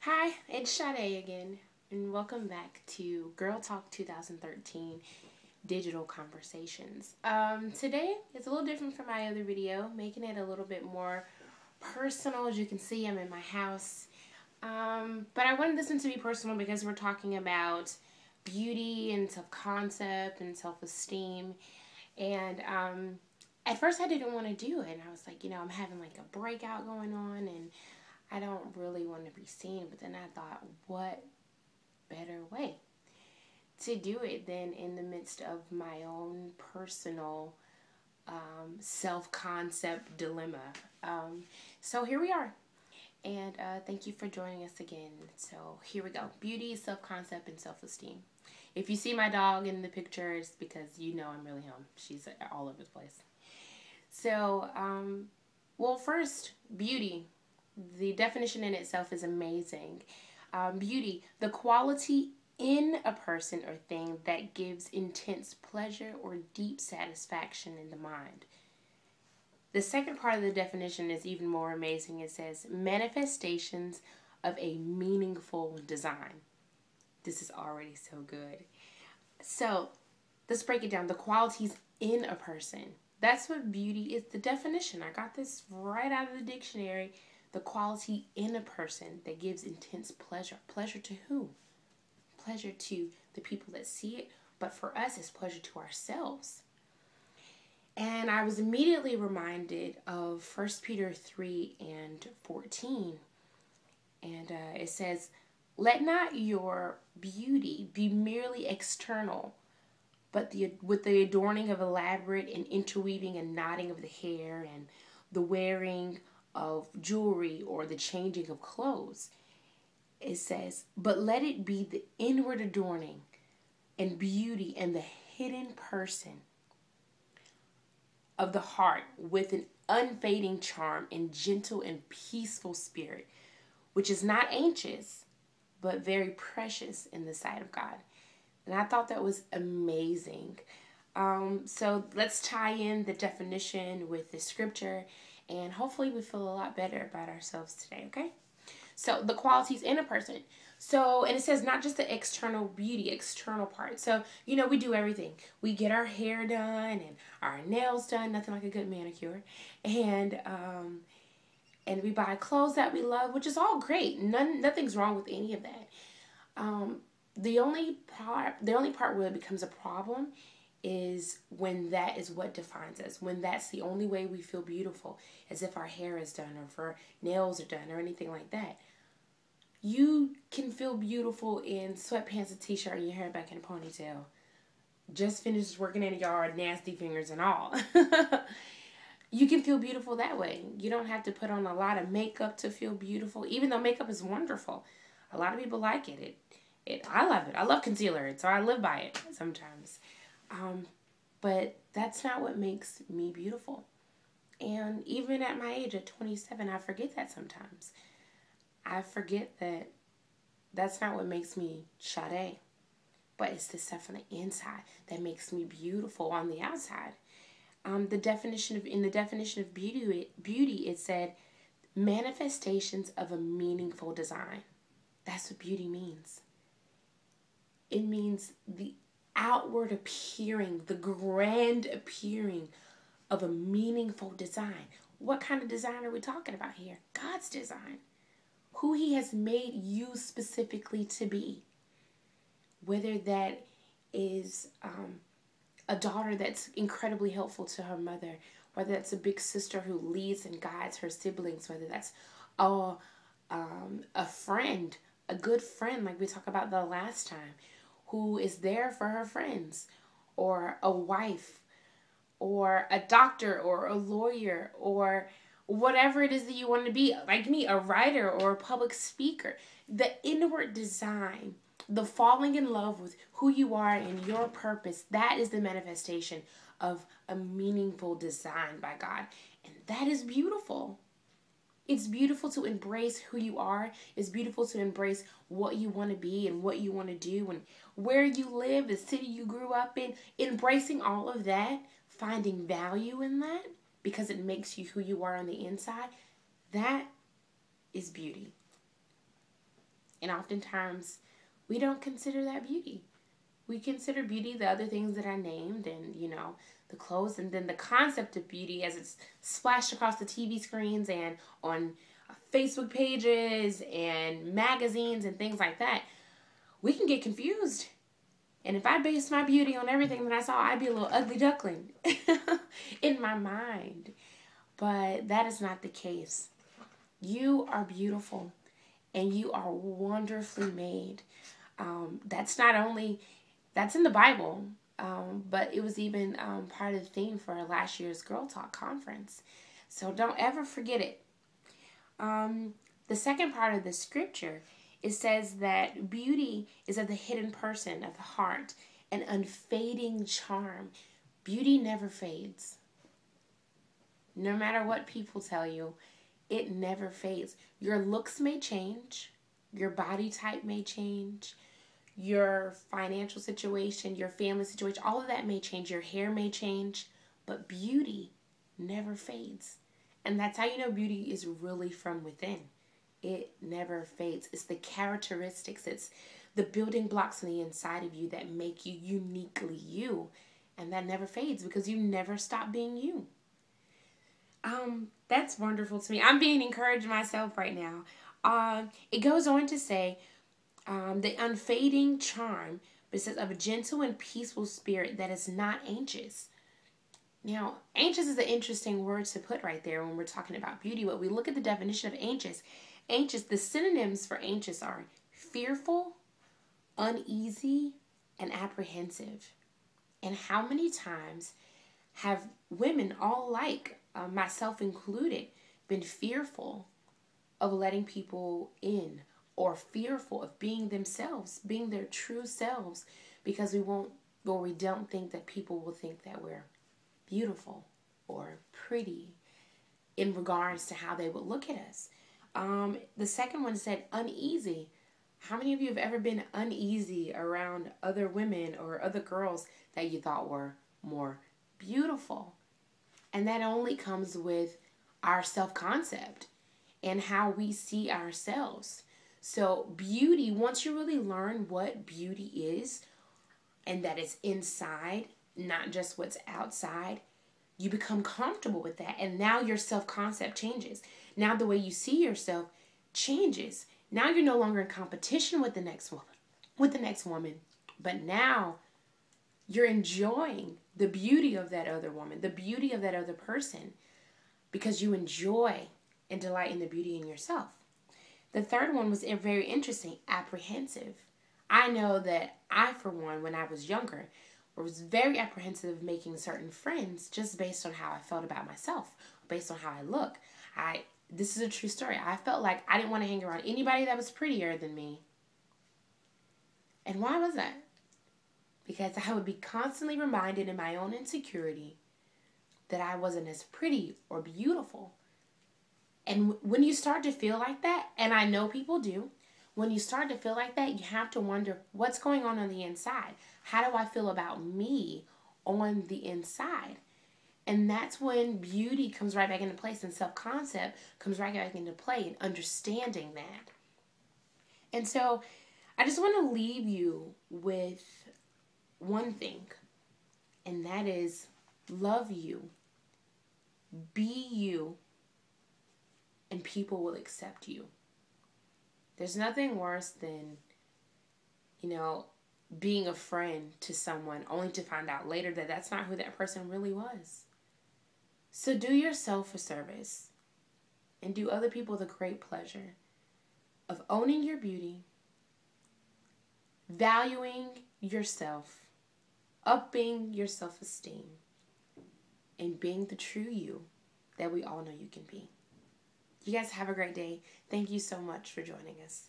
Hi, it's Sade again, and welcome back to Girl Talk 2013 Digital Conversations. Today is a little different from my other video, making it a little bit more personal. As you can see, I'm in my house. But I wanted this one to be personal because we're talking about beauty and self-concept and self-esteem. And at first I didn't want to do it. And I was like, I'm having like a breakout going on and I don't really want to be seen. But then I thought, what better way to do it than in the midst of my own personal self-concept dilemma. So here we are. And thank you for joining us again. So here we go. Beauty, self-concept, and self-esteem. If you see my dog in the picture, it's because I'm really home. She's all over the place. So, well, first, beauty. The definition in itself is amazing. Beauty, the quality in a person or thing that gives intense pleasure or deep satisfaction in the mind. The second part of the definition is even more amazing. It says manifestations of a meaningful design. This is already so good. So let's break it down. The qualities in a person. That's what beauty is. The definition. I got this right out of the dictionary. The quality in a person that gives intense pleasure. Pleasure to whom? Pleasure to the people that see it. But for us, it's pleasure to ourselves. And I was immediately reminded of 1 Peter 3:14. And it says, let not your beauty be merely external, but with the adorning of elaborate and interweaving and knotting of the hair and the wearing of jewelry or the changing of clothes. It says, but let it be the inward adorning and beauty and the hidden person of the heart with an unfading charm and gentle and peaceful spirit, which is not anxious, but very precious in the sight of God. And I thought that was amazing. So let's tie in the definition with the scripture, and hopefully we feel a lot better about ourselves today, okay? So the qualities in a person. So, and it says not just the external beauty, external part. So, we do everything. We get our hair done and our nails done, nothing like a good manicure. And we buy clothes that we love, which is all great. Nothing's wrong with any of that. The only part where it becomes a problem is when that is what defines us, when that's the only way we feel beautiful, as if our hair is done or if our nails are done or anything like that. You can feel beautiful in sweatpants, a t-shirt, and your hair back in a ponytail. Just finished working in the yard, nasty fingers and all. You can feel beautiful that way. You don't have to put on a lot of makeup to feel beautiful, even though makeup is wonderful. A lot of people like it. I love it. I love concealer, so I live by it sometimes. But that's not what makes me beautiful. And even at my age, at 27, I forget that sometimes. I forget that that's not what makes me Sade. But it's the stuff on the inside that makes me beautiful on the outside. In the definition of beauty, it said manifestations of a meaningful design. That's what beauty means. It means the outward appearing, the grand appearing of a meaningful design. What kind of design are we talking about here? God's design. Who He has made you specifically to be. Whether that is a daughter that's incredibly helpful to her mother, whether that's a big sister who leads and guides her siblings, whether that's a friend, a good friend like we talked about the last time, who is there for her friends, or a wife, or a doctor, or a lawyer, or whatever it is that you want to be, like me, a writer or a public speaker. The inward design, the falling in love with who you are and your purpose, that is the manifestation of a meaningful design by God. And that is beautiful. It's beautiful to embrace who you are. It's beautiful to embrace what you want to be and what you want to do and where you live, the city you grew up in. Embracing all of that, finding value in that because it makes you who you are on the inside. That is beauty. And oftentimes, we don't consider that beauty. We consider beauty the other things that I named, and, the clothes, and then the concept of beauty as it's splashed across the TV screens and on Facebook pages and magazines and things like that. We can get confused. And if I based my beauty on everything that I saw, I'd be a little ugly duckling in my mind. But that is not the case. You are beautiful and you are wonderfully made. That's in the Bible, but it was even part of the theme for last year's Girl Talk conference. So don't ever forget it. The second part of the scripture, it says that beauty is of the hidden person of the heart, an unfading charm. Beauty never fades. No matter what people tell you, it never fades. Your looks may change. Your body type may change. Your financial situation, your family situation, all of that may change. Your hair may change. But beauty never fades. And that's how you know beauty is really from within. It never fades. It's the characteristics. It's the building blocks on the inside of you that make you uniquely you. And that never fades because you never stop being you. That's wonderful to me. I'm being encouraged myself right now. It goes on to say, the unfading charm, but it says, of a gentle and peaceful spirit that is not anxious. Now, anxious is an interesting word to put right there when we're talking about beauty. But we look at the definition of anxious. The synonyms for anxious are fearful, uneasy, and apprehensive. And how many times have women all alike, myself included, been fearful of letting people in, or fearful of being themselves, being their true selves, because we don't think that people will think that we're beautiful or pretty in regards to how they would look at us. The second one said uneasy. How many of you have ever been uneasy around other women or other girls that you thought were more beautiful? And that only comes with our self-concept and how we see ourselves. So beauty, once you really learn what beauty is, and that it's inside, not just what's outside, you become comfortable with that. And now your self-concept changes. Now the way you see yourself changes. Now you're no longer in competition with the next woman. But now you're enjoying the beauty of that other woman, the beauty of that other person, because you enjoy and delight in the beauty in yourself. The third one was very interesting, apprehensive. I know that I, for one, when I was younger, was very apprehensive of making certain friends just based on how I felt about myself, based on how I look. This is a true story. I felt like I didn't want to hang around anybody that was prettier than me. And why was that? Because I would be constantly reminded in my own insecurity that I wasn't as pretty or beautiful. And when you start to feel like that, and I know people do, when you start to feel like that, you have to wonder what's going on the inside. How do I feel about me on the inside? And that's when beauty comes right back into place and self-concept comes right back into play and understanding that. And so I just want to leave you with one thing, and that is love you, be you, and people will accept you. There's nothing worse than, being a friend to someone only to find out later that that's not who that person really was. So do yourself a service and do other people the great pleasure of owning your beauty, valuing yourself, upping your self-esteem, and being the true you that we all know you can be. You guys have a great day. Thank you so much for joining us.